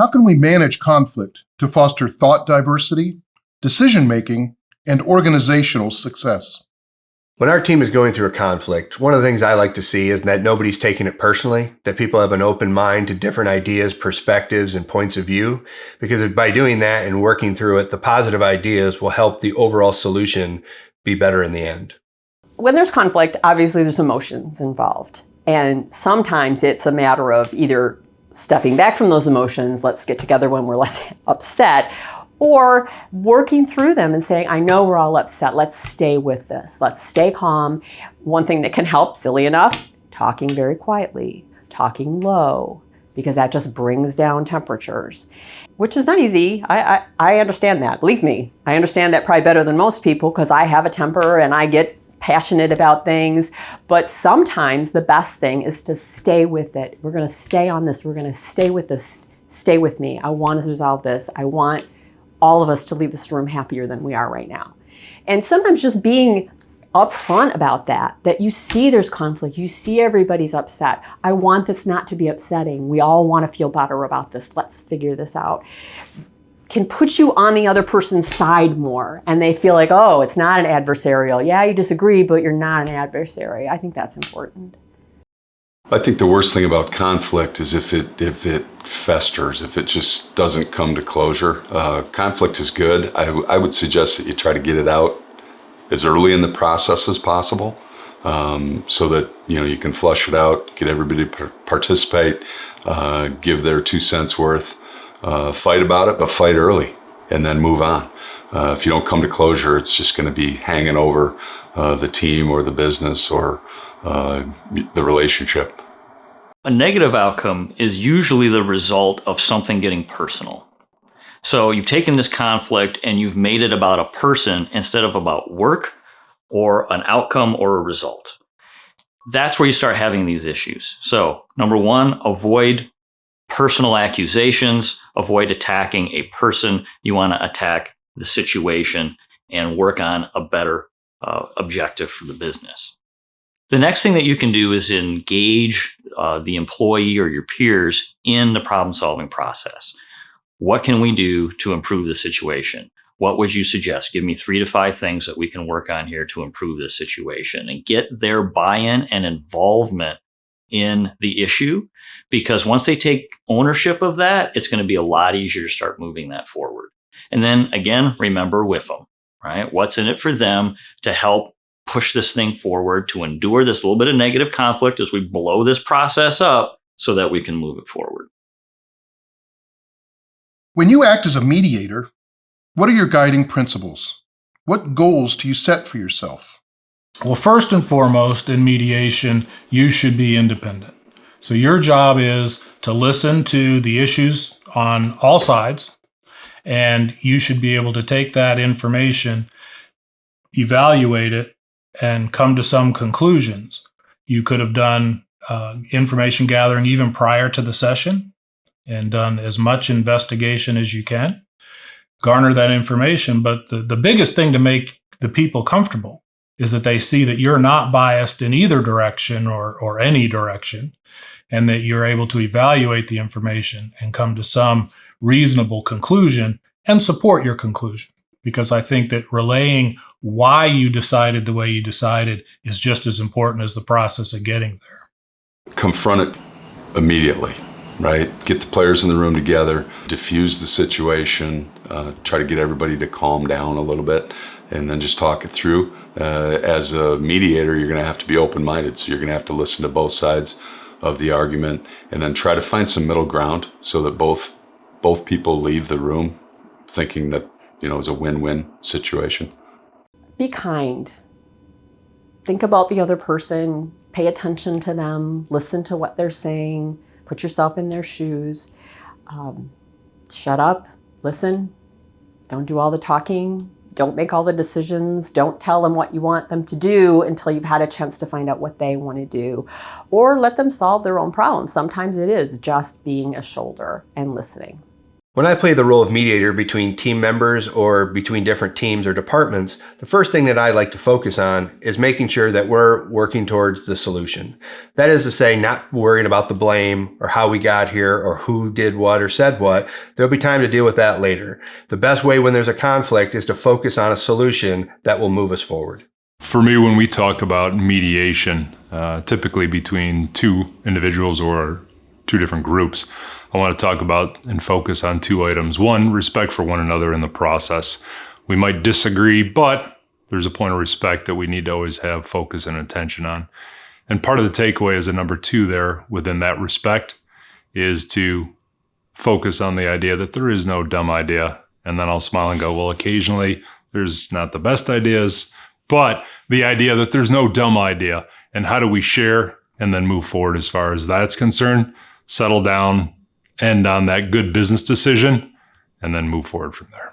How can we manage conflict to foster thought diversity, decision-making, and organizational success? When our team is going through a conflict, one of the things I like to see is that nobody's taking it personally, that people have an open mind to different ideas, perspectives, and points of view, because by doing that and working through it, the positive ideas will help the overall solution be better in the end. When there's conflict, obviously there's emotions involved. And sometimes it's a matter of either stepping back from those emotions, let's get together when we're less upset, or working through them and saying, I know we're all upset, let's stay with this, let's stay calm. One thing that can help, silly enough, talking very quietly, talking low, because that just brings down temperatures, which is not easy. I understand that, believe me. I understand that probably better than most people because I have a temper and I get passionate about things, but sometimes the best thing is to stay with it. We're gonna stay on this, we're gonna stay with this, stay with me. I want to resolve this. I want all of us to leave this room happier than we are right now. And sometimes just being upfront about that you see there's conflict, you see everybody's upset. I want this not to be upsetting. We all want to feel better about this. Let's figure this out. Can put you on the other person's side more, and they feel like, oh, it's not an adversarial. Yeah, you disagree, but you're not an adversary. I think that's important. I think the worst thing about conflict is if it festers, if it just doesn't come to closure. Conflict is good. I would suggest that you try to get it out as early in the process as possible, so that you can flush it out, get everybody to participate, give their 2 cents worth, fight about it, but fight early and then move on. If you don't come to closure, it's just going to be hanging over the team or the business or the relationship. A negative outcome is usually the result of something getting personal. So you've taken this conflict and you've made it about a person instead of about work or an outcome or a result. That's where you start having these issues. So number one, avoid personal accusations, avoid attacking a person. You want to attack the situation and work on a better objective for the business. The next thing that you can do is engage the employee or your peers in the problem-solving process. What can we do to improve the situation? What would you suggest? Give me 3 to 5 things that we can work on here to improve this situation, and get their buy-in and involvement in the issue. Because once they take ownership of that, it's going to be a lot easier to start moving that forward. And then again, remember with them, right? What's in it for them to help push this thing forward, to endure this little bit of negative conflict as we blow this process up so that we can move it forward. When you act as a mediator, what are your guiding principles? What goals do you set for yourself? Well, first and foremost, in mediation, you should be independent. So your job is to listen to the issues on all sides, and you should be able to take that information, evaluate it, and come to some conclusions. You could have done information gathering even prior to the session and done as much investigation as you can, garner that information. But the biggest thing to make the people comfortable is that they see that you're not biased in either direction or any direction, and that you're able to evaluate the information and come to some reasonable conclusion and support your conclusion. Because I think that relaying why you decided the way you decided is just as important as the process of getting there. Confront it immediately, right? Get the players in the room together, diffuse the situation, try to get everybody to calm down a little bit, and then just talk it through. As a mediator, you're going to have to be open-minded, so you're going to have to listen to both sides of the argument and then try to find some middle ground so that both people leave the room thinking that it's a win-win situation. Be kind. Think about the other person. Pay attention to them. Listen to what they're saying. Put yourself in their shoes. Shut up. Listen. Don't do all the talking. Don't make all the decisions. Don't tell them what you want them to do until you've had a chance to find out what they want to do. Or let them solve their own problems. Sometimes it is just being a shoulder and listening. When I play the role of mediator between team members or between different teams or departments, the first thing that I like to focus on is making sure that we're working towards the solution. That is to say, not worrying about the blame or how we got here or who did what or said what. There'll be time to deal with that later. The best way when there's a conflict is to focus on a solution that will move us forward. For me, when we talk about mediation, typically between two individuals or two different groups, I want to talk about and focus on two items. One, respect for one another in the process. We might disagree, but there's a point of respect that we need to always have focus and attention on. And part of the takeaway as a number two there within that respect is to focus on the idea that there is no dumb idea. And then I'll smile and go, well, occasionally there's not the best ideas, but the idea that there's no dumb idea. And how do we share and then move forward as far as that's concerned, settle down, end on that good business decision, and then move forward from there.